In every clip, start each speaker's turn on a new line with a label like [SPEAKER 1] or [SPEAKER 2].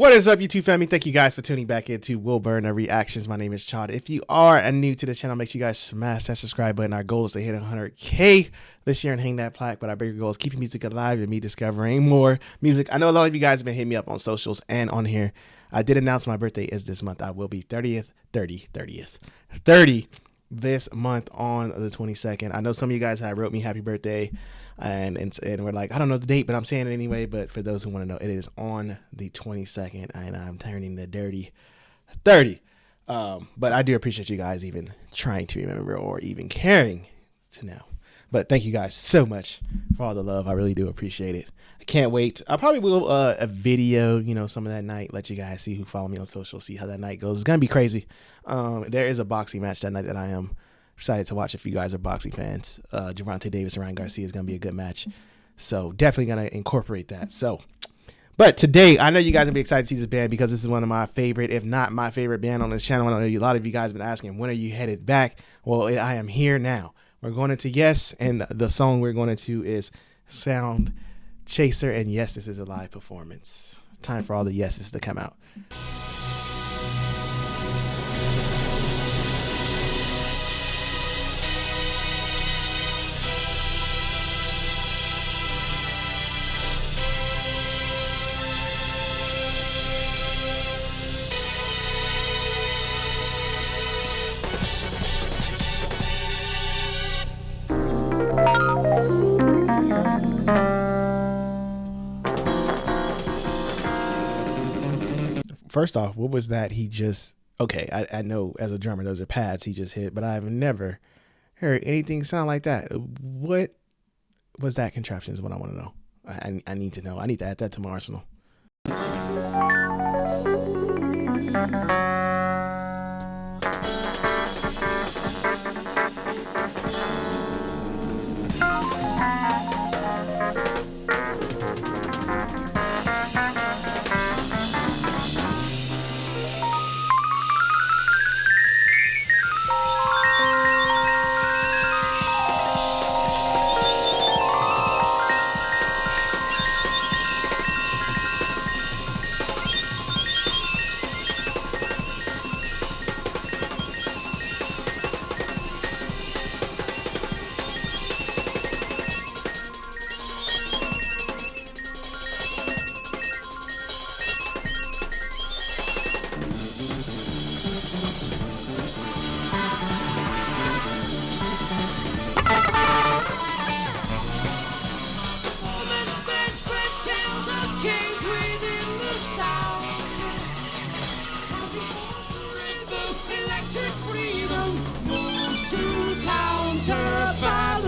[SPEAKER 1] What is up, YouTube family? Thank you guys for tuning back into Wilburn Reactions. My name is Chod. If you are new to the channel, make sure you guys smash that subscribe button. Our goal is to hit 100K this year and hang that plaque, but our bigger goal is keeping music alive and me discovering more music. I know a lot of you guys have been hitting me up on socials and on here. I did announce my birthday is this month. I will be 30 this month on the 22nd. I know some of you guys have wrote me happy birthday and we're like, I don't know the date, but I'm saying it anyway. But for those who want to know, it is on the 22nd and I'm turning the dirty 30. But I do appreciate you guys even trying to remember or even caring to know. But thank you guys so much for all the love. I really do appreciate it. I can't wait. I probably will a video, you know, some of that night, let you guys see who follow me on social, see how that night goes. It's gonna be crazy. There is a boxing match that night that I am excited to watch if you guys are boxing fans. Gervonta Davis and Ryan Garcia is gonna be a good match, so definitely gonna incorporate that. But today I know you guys are gonna be excited to see this band because this is one of my favorite, if not my favorite band on this channel. I know a lot of you guys have been asking, when are you headed back? Well, I am here now. We're going into Yes, and the song we're going into is Sound Chaser, and yes, this is a live performance. Time for all the yeses to come out. First off, what was that he just, okay, I know as a drummer those are pads he just hit, but I've never heard anything sound like that. What was that contraption is what I want to know. I need to know. I need to add that to my arsenal.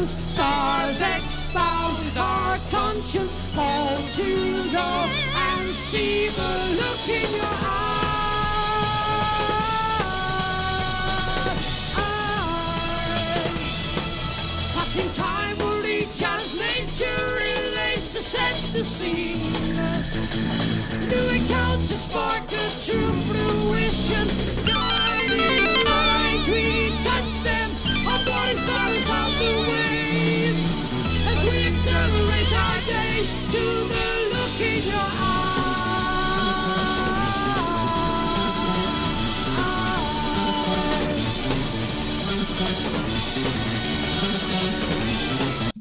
[SPEAKER 2] Stars expound our conscience, fall to go and see the look in your eyes. Passing time will reach as nature relates to set the scene. New encounters spark a true fruition. Guiding minds, we touch them. Our body follows out the waves as we accelerate our days to the look in your
[SPEAKER 1] eyes.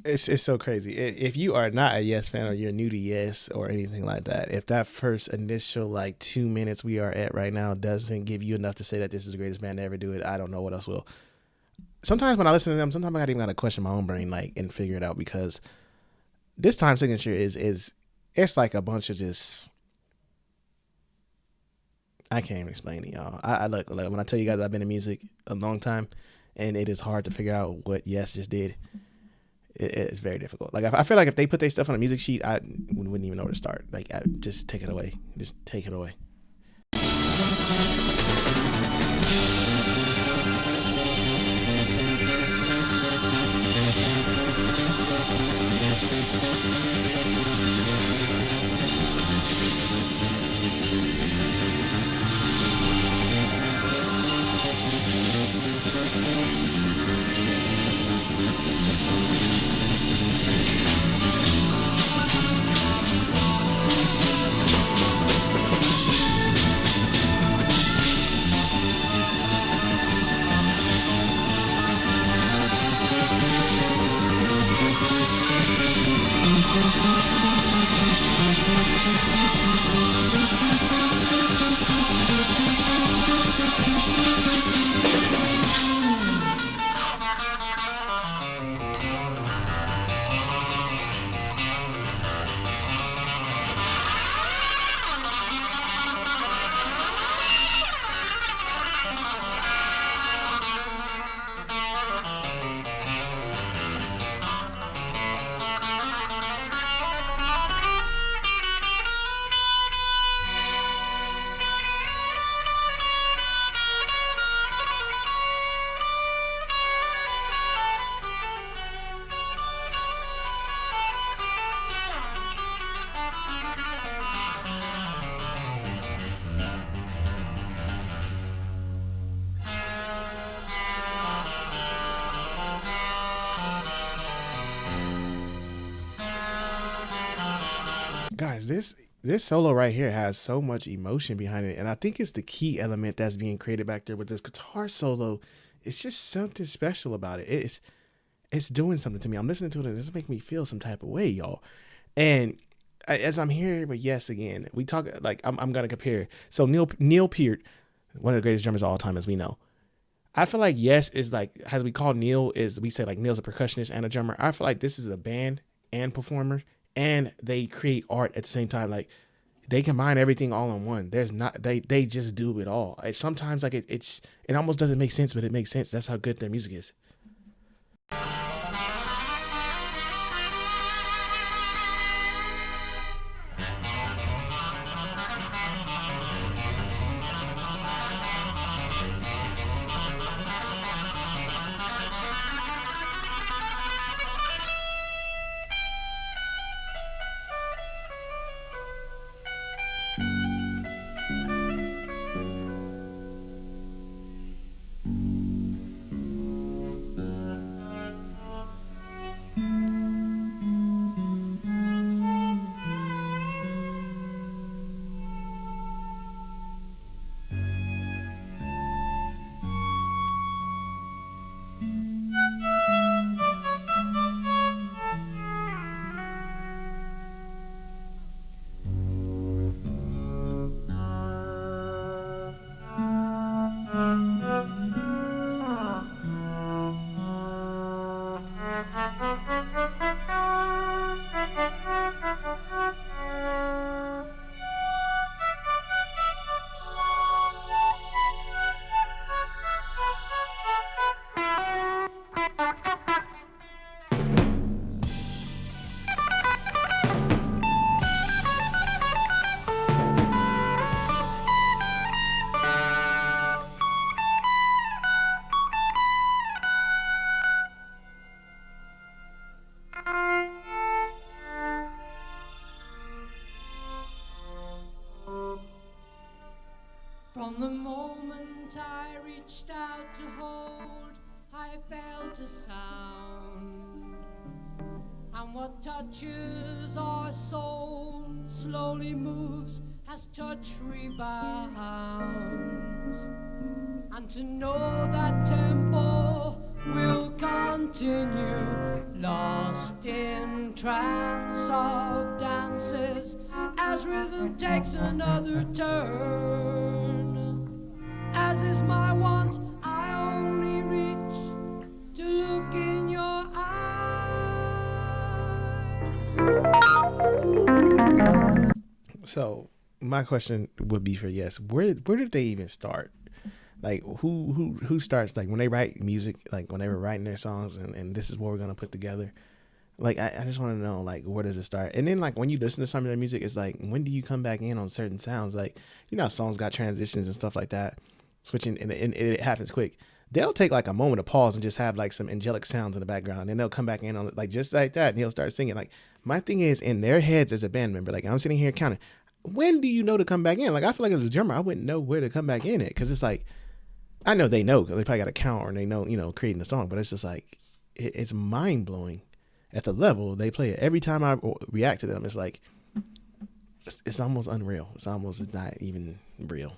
[SPEAKER 1] It's so crazy. If you are not a Yes fan or you're new to Yes or anything like that, if that first initial like 2 minutes we are at right now doesn't give you enough to say that this is the greatest band to ever do it, I don't know what else will. Sometimes when I listen to them, sometimes I even gotta question my own brain, like, and figure it out, because this time signature is it's like a bunch of just, I can't even explain it, y'all. I look, when I tell you guys I've been in music a long time, and it is hard to figure out what Yes just did. It's very difficult. Like, I feel like if they put their stuff on a music sheet, I wouldn't even know where to start. Like, just take it away. Just take it away. guys, this solo right here has so much emotion behind it, and I think it's the key element that's being created back there with this guitar solo. It's just something special about it. It's doing something to me. I'm listening to it, and it's making me feel some type of way, y'all. And as I'm here with Yes again, we talk like I'm gonna compare. So Neil Peart, one of the greatest drummers of all time, as we know. I feel like Yes is like, as we call Neil, we say like Neil's a percussionist and a drummer. I feel like this is a band and performer, and they create art at the same time. Like they combine everything all in one. There's not they just do it all. Sometimes like it almost doesn't make sense, but it makes sense. That's how good their music is.
[SPEAKER 2] From the moment I reached out to hold, I felt a sound. And what touches our soul slowly moves as touch rebounds. And to know that tempo will continue, lost in trance of dances, as rhythm takes another turn. As is my want, I only reach to look in your eyes.
[SPEAKER 1] So my question would be for Yes, where did they even start? Like who starts, like when they write music, like when they were writing their songs and this is what we're gonna put together. Like I just want to know, like, where does it start? And then like when you listen to some of their music, it's like, when do you come back in on certain sounds? Like, you know how songs got transitions and stuff like that, switching, and it happens quick. They'll take like a moment of pause and just have like some angelic sounds in the background, and they'll come back in on it like just like that, and he'll start singing. Like, my thing is, in their heads as a band member, like I'm sitting here counting, when do you know to come back in? Like, I feel like as a drummer, I wouldn't know where to come back in it, because it's like, I know they know because they probably got a count or they know, you know, creating a song, but it's just like, it's mind blowing at the level they play it. Every time I react to them, it's like, it's almost unreal. It's not even real.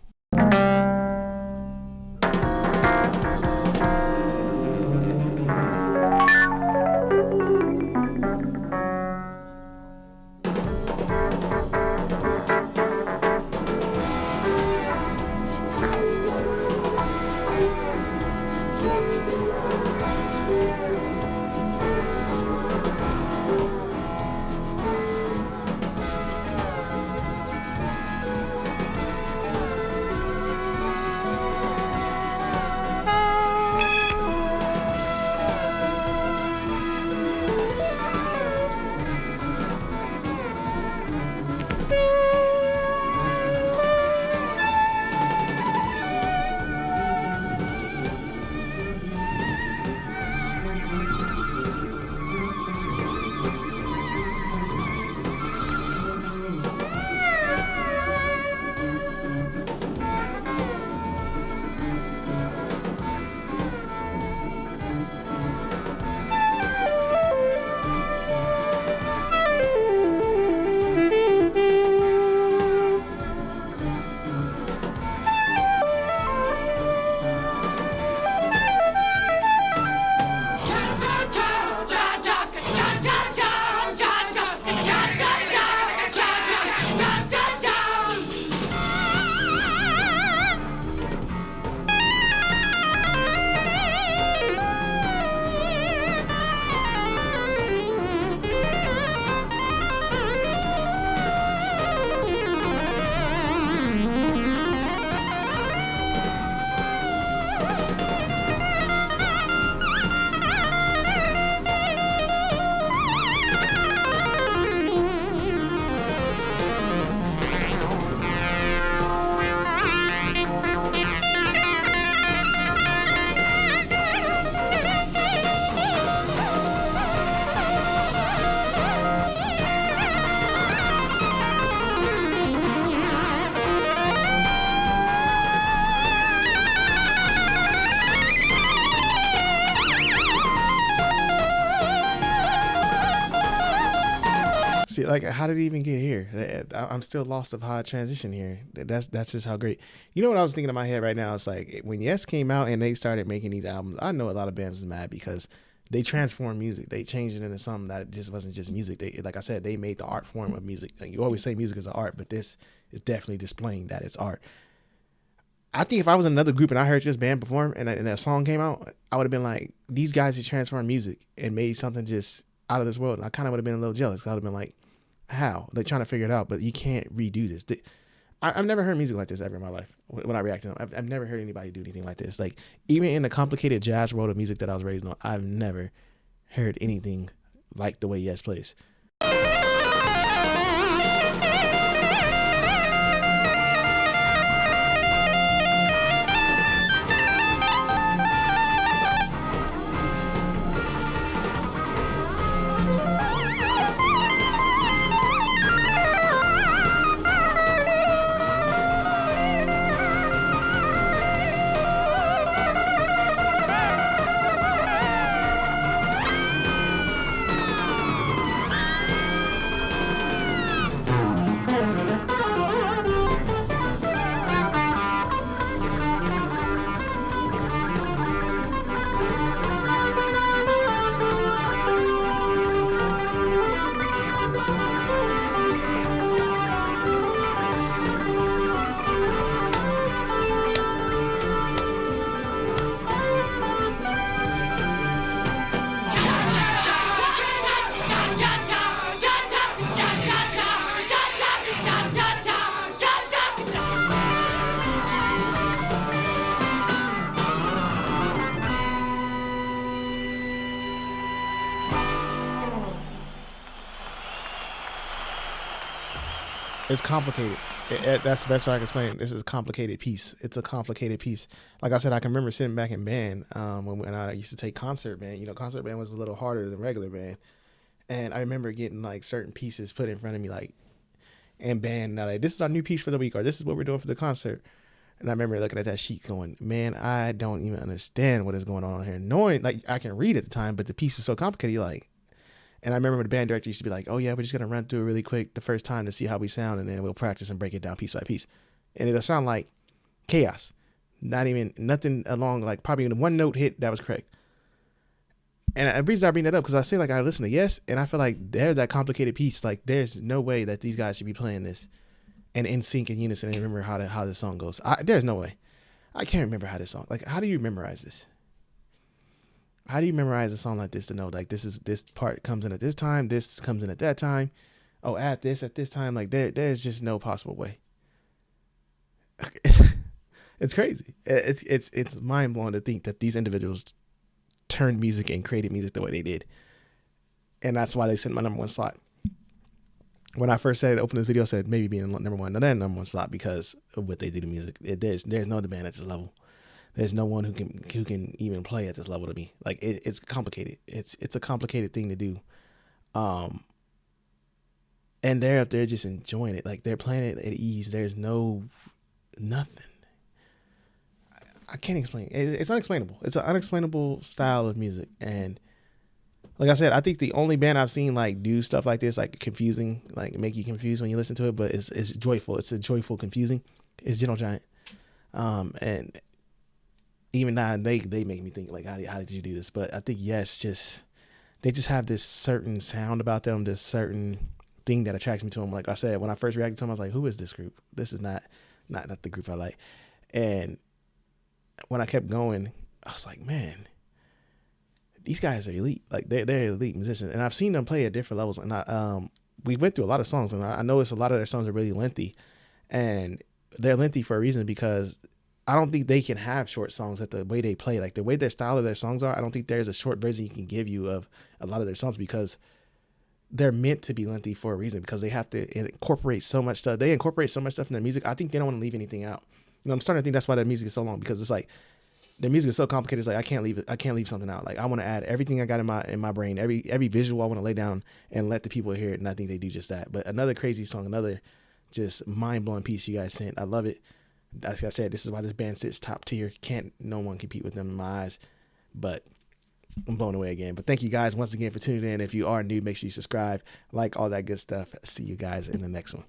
[SPEAKER 1] See, like, how did it even get here? I'm still lost of how I transitioned here. That's just how great. You know what I was thinking in my head right now? It's like when Yes came out and they started making these albums. I know a lot of bands was mad because they transformed music. They changed it into something that just wasn't just music. They, like I said, they made the art form of music. Like, you always say music is an art, but this is definitely displaying that it's art. I think if I was in another group and I heard this band perform and that song came out, I would have been like, these guys just transformed music and made something just out of this world. And I kind of would have been a little jealous. I would have been like, how? They're trying to figure it out, but you can't redo this. I've never heard music like this ever in my life. When I react to them, I've never heard anybody do anything like this. Like, even in the complicated jazz world of music that I was raised on, I've never heard anything like the way Yes plays. It's complicated. That's the best way I can explain it. This is a complicated piece. It's a complicated piece. Like I said, I can remember sitting back in band when I used to take concert band. You know, concert band was a little harder than regular band. And I remember getting like certain pieces put in front of me, like, and band, now like, this is our new piece for the week, or this is what we're doing for the concert. And I remember looking at that sheet going, man, I don't even understand what is going on here. Knowing, like, I can read at the time, but the piece is so complicated, you're like, and I remember the band director used to be like, oh yeah, we're just going to run through it really quick the first time to see how we sound, and then we'll practice and break it down piece by piece. And it'll sound like chaos. Nothing along, like, probably one note hit that was correct. And the reason I bring that up, because I say, like, I listen to Yes, and I feel like they're that complicated piece. Like, there's no way that these guys should be playing this and in sync in unison and remember how the song goes. There's no way. I can't remember how this song, like, how do you memorize this? How do you memorize a song like this to know, like, this part comes in at this time, this comes in at that time, oh, add this at this time? Like, there's just no possible way. It's crazy. It's mind blowing to think that these individuals turned music and created music the way they did, and that's why they sent my number one slot. When I first said open this video, I said maybe being number one, no, they're number one slot because of what they do to music. There's no other band at this level. There's no one who can even play at this level to me. Like, it's complicated. It's a complicated thing to do. And they're up there just enjoying it. Like, they're playing it at ease. There's nothing. I can't explain. It's unexplainable. It's an unexplainable style of music. And like I said, I think the only band I've seen like do stuff like this, like confusing, like make you confused when you listen to it, but it's joyful. It's a joyful confusing. It's Gentle Giant. And even now they make me think, like, how did you do this? But I think Yes, they just have this certain sound about them, this certain thing that attracts me to them. Like I said, when I first reacted to them, I was like, who is this group? This is not the group I like. And when I kept going, I was like, man, these guys are elite. Like, they're elite musicians. And I've seen them play at different levels. And we went through a lot of songs, and I noticed a lot of their songs are really lengthy. And they're lengthy for a reason, because I don't think they can have short songs at the way they play. Like, the way their style of their songs are, I don't think there's a short version you can give you of a lot of their songs, because they're meant to be lengthy for a reason, because they have to incorporate so much stuff. They incorporate so much stuff in their music. I think they don't want to leave anything out. You know, I'm starting to think that's why their music is so long, because it's like their music is so complicated. It's like, I can't leave something out. Like, I want to add everything I got in my brain, every visual I want to lay down and let the people hear it. And I think they do just that. But another crazy song, another just mind blowing piece you guys sent. I love it. Like I said, this is why this band sits top tier. No one compete with them in my eyes. But I'm blown away again. But thank you guys once again for tuning in. If you are new, make sure you subscribe, like all that good stuff. See you guys in the next one.